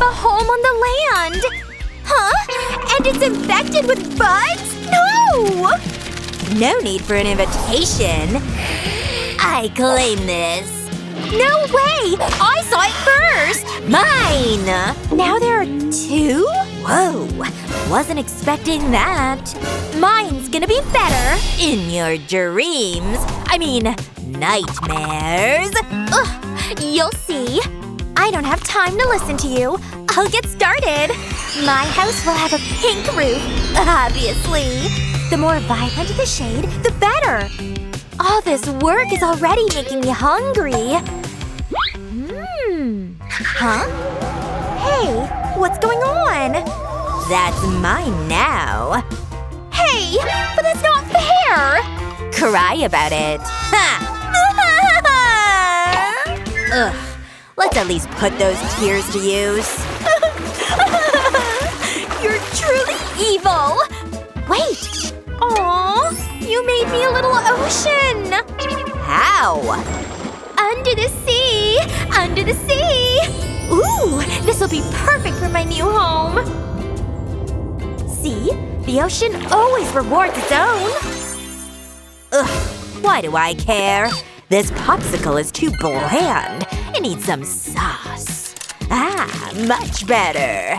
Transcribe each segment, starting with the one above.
a home on the land! Huh? And it's infected with bugs? No! No need for an invitation. I claim this. No way! I saw it first! Mine! Now there are 2? Whoa, wasn't expecting that. Mine's gonna be better. In your dreams. I mean, nightmares. Ugh, you'll see. I don't have time to listen to you. I'll get started. My house will have a pink roof, obviously. The more vibrant the shade, the better. All this work is already making me hungry. Huh? Hey, what's going on? That's mine now. Hey, but that's not fair! Cry about it. Ha! Ugh. Let's at least put those tears to use. You're truly evil! Wait! Aww, you made me a little ocean! How? Under the sea! Under the sea! Ooh, this'll be perfect for my new home! See? The ocean always rewards its own! Ugh, why do I care? This popsicle is too bland. It needs some sauce. Ah, much better.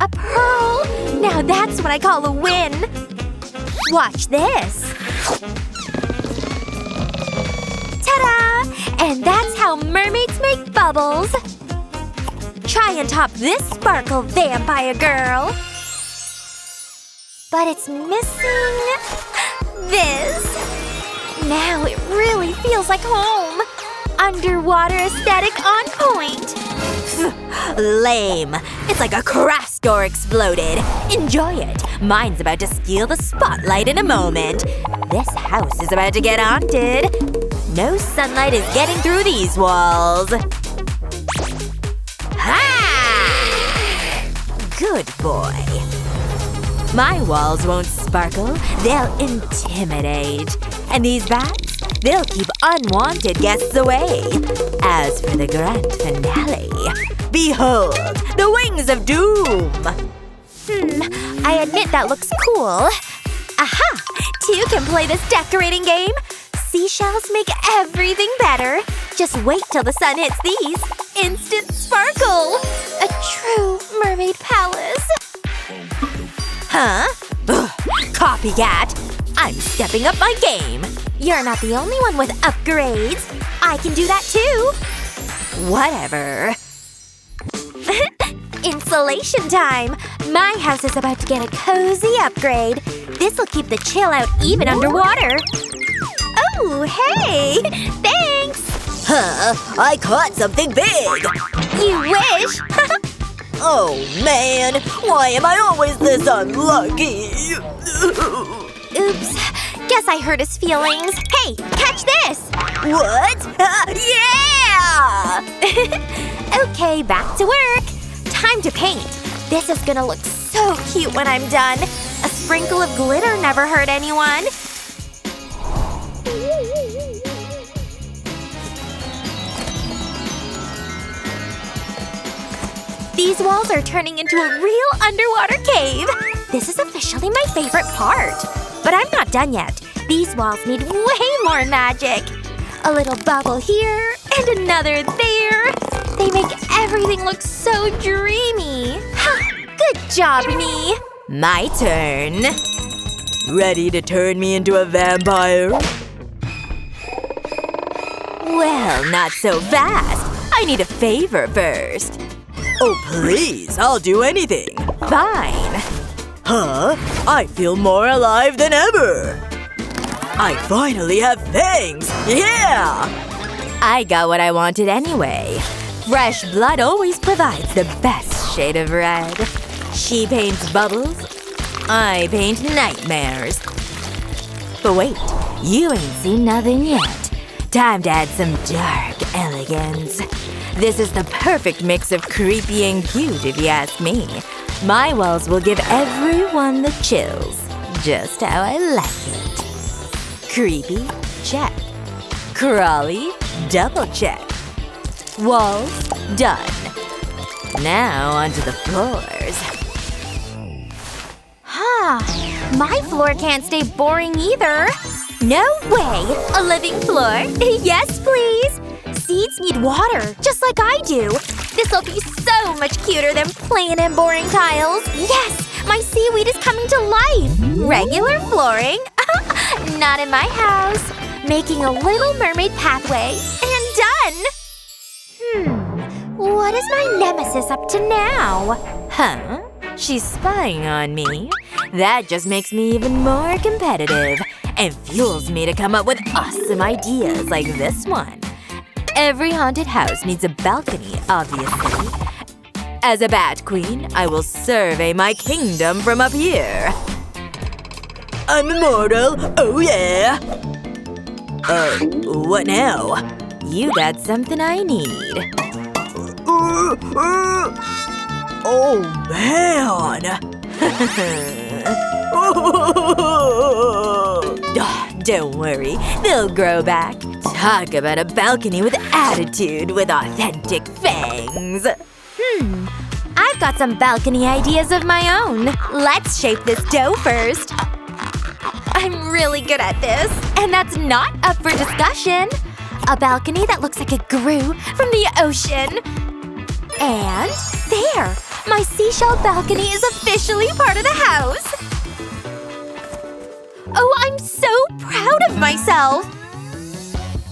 A pearl? Now that's what I call a win! Watch this! Ta-da! And that's how mermaids make bubbles! Try and top this sparkle, vampire girl! But it's missing… this! Now it really feels like home! Underwater aesthetic on point! Lame. It's like a craft store exploded. Enjoy it. Mine's about to steal the spotlight in a moment. This house is about to get haunted. No sunlight is getting through these walls. Ha! Good boy. My walls won't sparkle. They'll intimidate. And these bats? They'll keep unwanted guests away. As for the grand finale, behold, the wings of doom! I admit that looks cool. Aha! 2 can play this decorating game. Seashells make everything better. Just wait till the sun hits these. Instant sparkle! A true mermaid palace. Huh? Ugh, copycat! I'm stepping up my game. You're not the only one with upgrades. I can do that too. Whatever. Insulation time! My house is about to get a cozy upgrade. This'll keep the chill out even underwater. Oh, hey! Thanks! Huh? I caught something big! You wish! Oh, man! Why am I always this unlucky? Oops. Guess I hurt his feelings. Hey, catch this! What? Yeah! Okay, back to work. Time to paint. This is gonna look so cute when I'm done. A sprinkle of glitter never hurt anyone. These walls are turning into a real underwater cave. This is officially my favorite part. But I'm not done yet. These walls need way more magic. A little bubble here, and another there. They make everything look so dreamy. Good job, me. My turn. Ready to turn me into a vampire? Well, not so fast. I need a favor first. Oh, please, I'll do anything. Fine. Huh? I feel more alive than ever. I finally have fangs! Yeah! I got what I wanted anyway. Fresh blood always provides the best shade of red. She paints bubbles. I paint nightmares. But wait, you ain't seen nothing yet. Time to add some dark elegance. This is the perfect mix of creepy and cute, if you ask me. My walls will give everyone the chills. Just how I like it. Creepy? Check. Crawly? Double check. Walls, done. Now onto the floors. My floor can't stay boring either. No way! A living floor? Yes, please! Seeds need water, just like I do. This'll be so much cuter than plain and boring tiles. Yes! My seaweed is coming to life! Regular flooring? Not in my house. Making a little mermaid pathway. And done! What is my nemesis up to now? Huh? She's spying on me. That just makes me even more competitive and fuels me to come up with awesome ideas like this one. Every haunted house needs a balcony, obviously. As a bat queen, I will survey my kingdom from up here. I'm immortal, oh yeah! What now? You got something I need. Oh, man! Don't worry, they'll grow back. Talk about a balcony with attitude with authentic fangs. I've got some balcony ideas of my own. Let's shape this dough first. I'm really good at this, and that's not up for discussion. A balcony that looks like it grew from the ocean. And there! My seashell balcony is officially part of the house! Oh, I'm so proud of myself!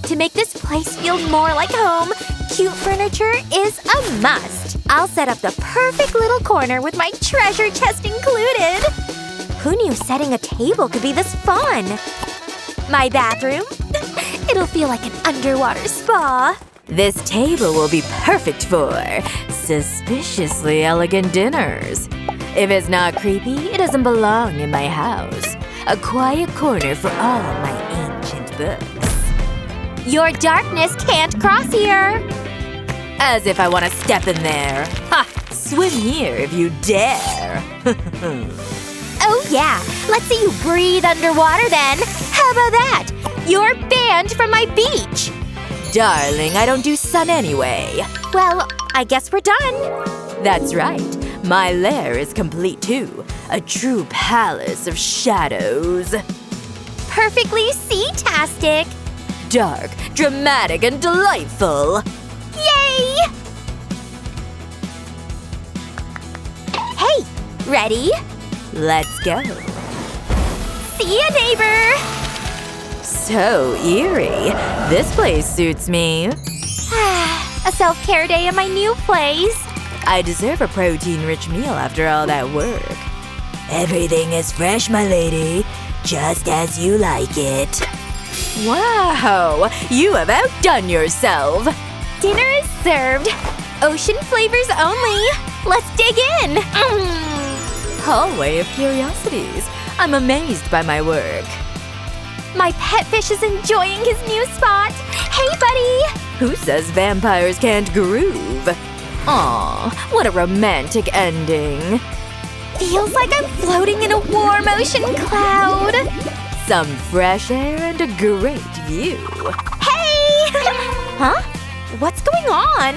To make this place feel more like home, cute furniture is a must. I'll set up the perfect little corner with my treasure chest included. Who knew setting a table could be this fun? My bathroom? It'll feel like an underwater spa. This table will be perfect for suspiciously elegant dinners. If it's not creepy, it doesn't belong in my house. A quiet corner for all my ancient books. Your darkness can't cross here. As if I want to step in there. Ha! Swim here if you dare. Oh yeah, let's see you breathe underwater then. How about that? You're banned from my beach. Darling, I don't do sun anyway. Well, I guess we're done. That's right. My lair is complete too. A true palace of shadows. Perfectly sea-tastic. Dark, dramatic, and delightful. Yay! Hey, ready? Let's go. See ya, neighbor! So eerie. This place suits me. A self-care day in my new place. I deserve a protein-rich meal after all that work. Everything is fresh, my lady. Just as you like it. Wow! You have outdone yourself! Dinner is served. Ocean flavors only. Let's dig in. Hallway of curiosities. I'm amazed by my work. My pet fish is enjoying his new spot. Hey, buddy! Who says vampires can't groove? Aw, what a romantic ending. Feels like I'm floating in a warm ocean cloud. Some fresh air and a great view. Hey! Huh? What's going on?